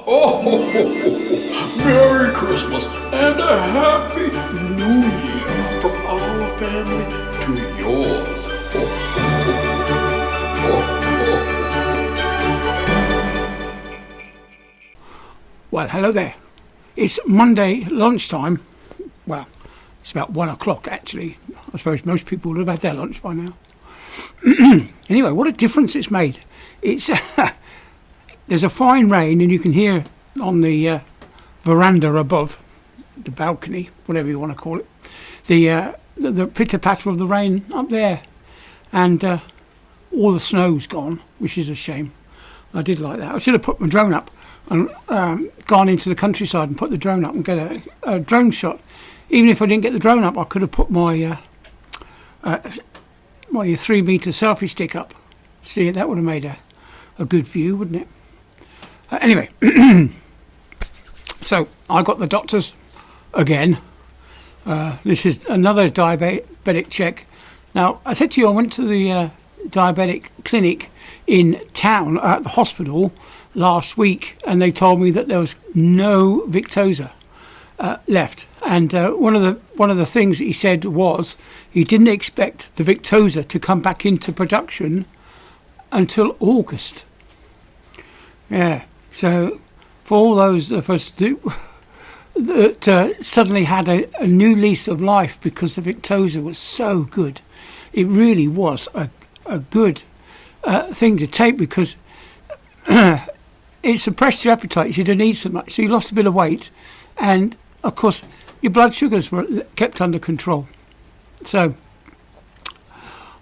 Oh, Merry Christmas and a Happy New Year from our family to yours. Well, hello there. It's Monday lunchtime. Well, it's about 1 o'clock actually. I suppose most people would have had their lunch by now. Anyway, what a difference it's made. It's there's a fine rain, and you can hear on the veranda above, the balcony, whatever you want to call it, the pitter-patter of the rain up there. And all the snow's gone, which is a shame. I did like that. I should have put my drone up and gone into the countryside and put the drone up and get a drone shot. Even if I didn't get the drone up, I could have put my 3-meter selfie stick up. See, that would have made a good view, wouldn't it? Anyway, so I got the doctors again. This is another diabetic check. Now, I said to you I went to the diabetic clinic in town at the hospital last week, and they told me that there was no Victoza left. And one of the things he said was he didn't expect the Victoza to come back into production until August. Yeah, so for all those of us that suddenly had a new lease of life because the Victoza was so good, it really was a good thing to take, because it suppressed your appetite. You didn't eat so much, so you lost a bit of weight, and of course your blood sugars were kept under control. So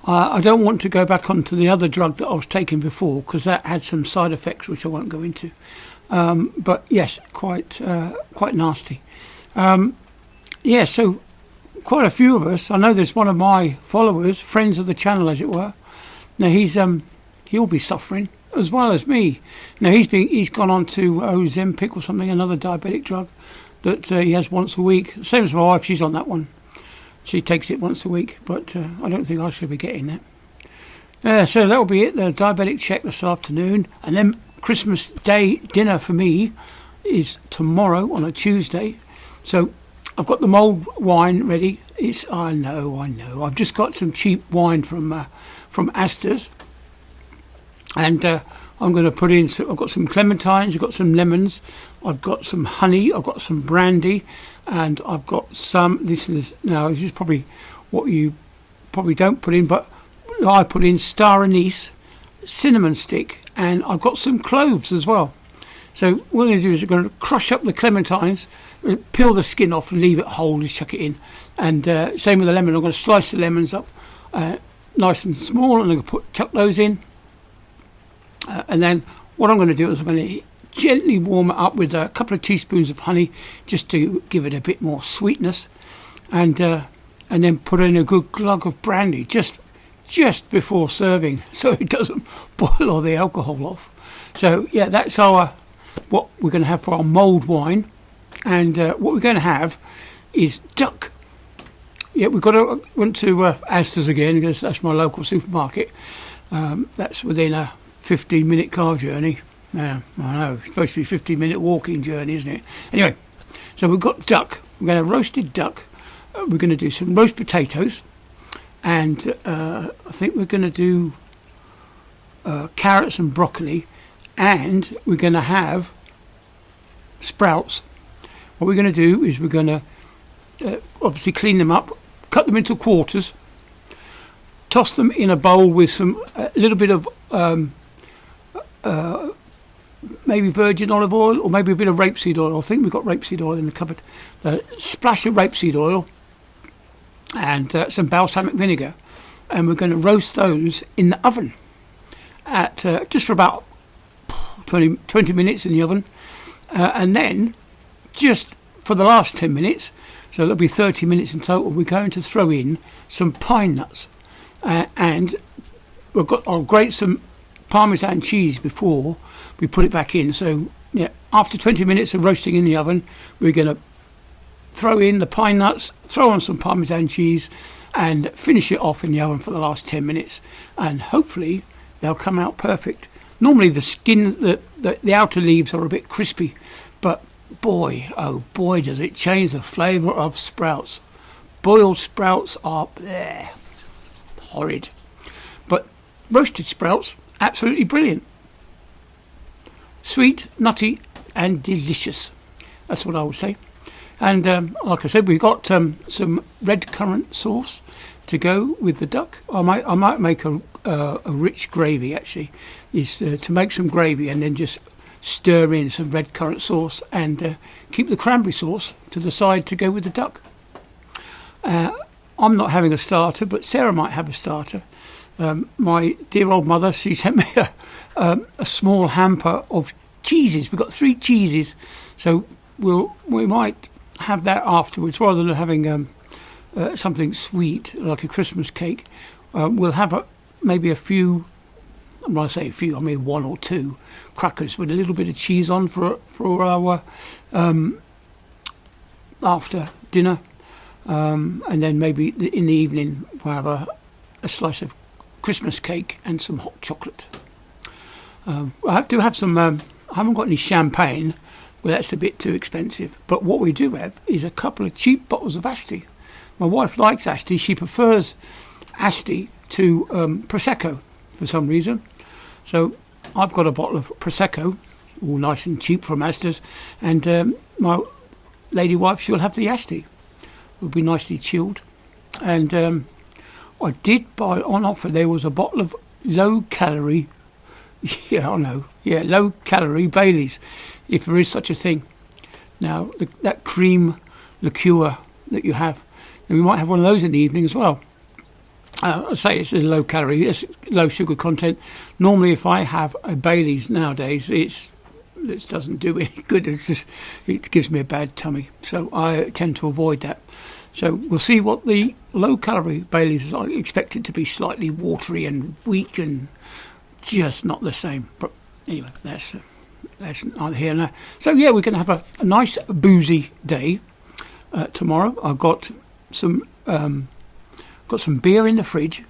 I don't want to go back onto the other drug that I was taking before, because that had some side effects which I won't go into. But yes, quite nasty. Yeah, so quite a few of us. I know there's one of my followers, friends of the channel, as it were. Now he'll be suffering as well as me. Now he's gone on to Ozempic or something, another diabetic drug that he has once a week. Same as my wife, she's on that one. She takes it once a week, but I don't think I should be getting that. So that'll be it, the diabetic check this afternoon. And then Christmas Day dinner for me is tomorrow on a Tuesday. So I've got the mulled wine ready. I know. I've just got some cheap wine from Asda's. And I'm going to put in, I've got some clementines, I've got some lemons, I've got some honey, I've got some brandy, and I've got some, this is probably what you probably don't put in, but I put in star anise, cinnamon stick, and I've got some cloves as well. So what I'm going to do is I'm going to crush up the clementines, peel the skin off and leave it whole, just chuck it in. And same with the lemon, I'm going to slice the lemons up nice and small, and I'm going to chuck those in. And then what I'm going to do is I'm going to gently warm it up with a couple of teaspoons of honey, just to give it a bit more sweetness, and then put in a good glug of brandy just before serving, so it doesn't boil all the alcohol off. So yeah, that's what we're going to have for our mulled wine. And what we're going to have is duck. Yeah, went to Asda's again, because that's my local supermarket. That's within a 15-minute car journey. Yeah, I know, it's supposed to be a 15-minute walking journey, isn't it? Anyway, so we've got duck. We're going to have roasted duck. We're going to do some roast potatoes. And I think we're going to do carrots and broccoli. And we're going to have sprouts. What we're going to do is we're going to obviously clean them up, cut them into quarters, toss them in a bowl with a little bit of maybe virgin olive oil, or maybe a bit of rapeseed oil. I think we've got rapeseed oil in the cupboard. Splash of rapeseed oil and some balsamic vinegar, and we're going to roast those in the oven at just for about 20 minutes in the oven, and then just for the last 10 minutes, so there'll be 30 minutes in total, we're going to throw in some pine nuts, and I'll grate some Parmesan cheese before we put it back in. So yeah, after 20 minutes of roasting in the oven, we're going to throw in the pine nuts, throw on some Parmesan cheese, and finish it off in the oven for the last 10 minutes, and hopefully they'll come out perfect. Normally the skin, the outer leaves are a bit crispy, but boy, oh boy, does it change the flavour of sprouts. Boiled sprouts are there, horrid. But roasted sprouts, absolutely brilliant. Sweet, nutty, and delicious. That's what I would say. And like I said, we've got some red currant sauce to go with the duck. I might make a rich gravy. Actually, is to make some gravy and then just stir in some red currant sauce and keep the cranberry sauce to the side to go with the duck. I'm not having a starter, but Sarah might have a starter. My dear old mother, she sent me a small hamper of cheeses. We've got 3 cheeses, so we might have that afterwards rather than having something sweet like a Christmas cake. We'll have maybe a few. When I say a few, I mean 1 or 2 crackers with a little bit of cheese on for our after dinner. And then maybe in the evening we'll have a slice of Christmas cake and some hot chocolate. I do have some. I haven't got any champagne. Well, that's a bit too expensive. But what we do have is a couple of cheap bottles of Asti. My wife likes Asti. She prefers Asti to Prosecco for some reason. So I've got a bottle of Prosecco, all nice and cheap from Asda's, and my lady wife, she'll have the Asti. It'll be nicely chilled. And I did buy on offer. There was a bottle of low-calorie, low-calorie Baileys, if there is such a thing. Now, that cream liqueur that you have, and we might have one of those in the evening as well. I say it's a low calorie, it's low sugar content. Normally, if I have a Baileys nowadays, it doesn't do any good. It gives me a bad tummy, so I tend to avoid that. So we'll see what the low calorie Baileys is. I expect it to be slightly watery and weak and just not the same. But anyway, that's neither here nor there. So yeah, we're going to have a nice boozy day tomorrow. I've got some beer in the fridge.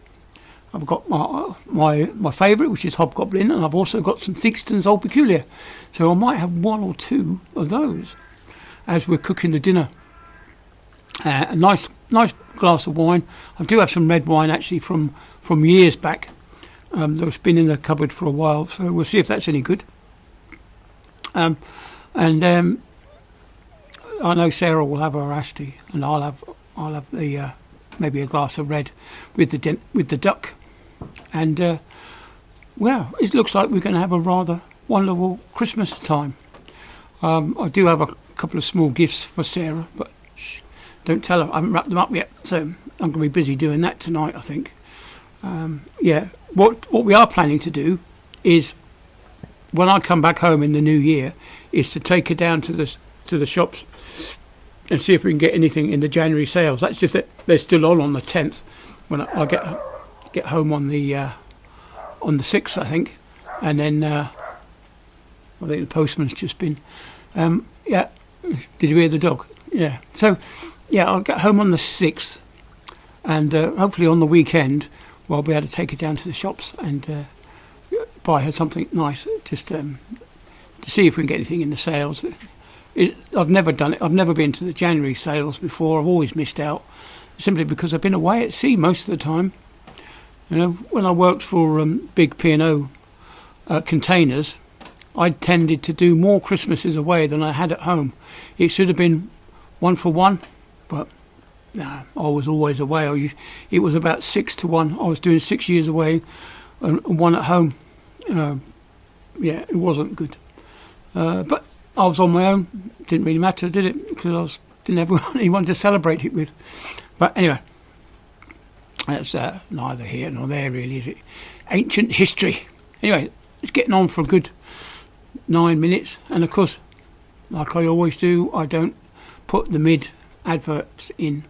I've got my favourite, which is Hobgoblin, and I've also got some Theakston's Old Peculier. So I might have 1 or 2 of those as we're cooking the dinner. A nice glass of wine. I do have some red wine actually from years back. That's been in the cupboard for a while, so we'll see if that's any good. And I know Sarah will have her Asti, and I'll have the maybe a glass of red with the duck. And well, it looks like we're going to have a rather wonderful Christmas time. I do have a couple of small gifts for Sarah, but don't tell her. I haven't wrapped them up yet, so I'm going to be busy doing that tonight, I think. Yeah, what we are planning to do is, when I come back home in the new year, is to take her down to the shops and see if we can get anything in the January sales. That's if they're still on the 10th. When I get home on the 6th, I think, and then I think the postman's just been. Yeah, did you hear the dog? Yeah. So yeah, I'll get home on the 6th, and hopefully on the weekend, I'll be able to take her down to the shops and buy her something nice, just to see if we can get anything in the sales. I've never done it. I've never been to the January sales before. I've always missed out, simply because I've been away at sea most of the time. You know, when I worked for big P&O containers, I tended to do more Christmases away than I had at home. It should have been 1 for 1, but no, I was always away. It was about 6 to 1. I was doing 6 years away and 1 at home. Yeah, it wasn't good. But I was on my own. Didn't really matter, did it? Because didn't have anyone to celebrate it with. But anyway, that's neither here nor there, really, is it? Ancient history. Anyway, it's getting on for a good 9 minutes. And of course, like I always do, I don't put the mid adverts in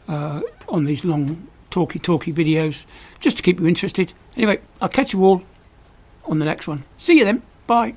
on these long talky videos, just to keep you interested. Anyway, I'll catch you all on the next one. See you then. Bye.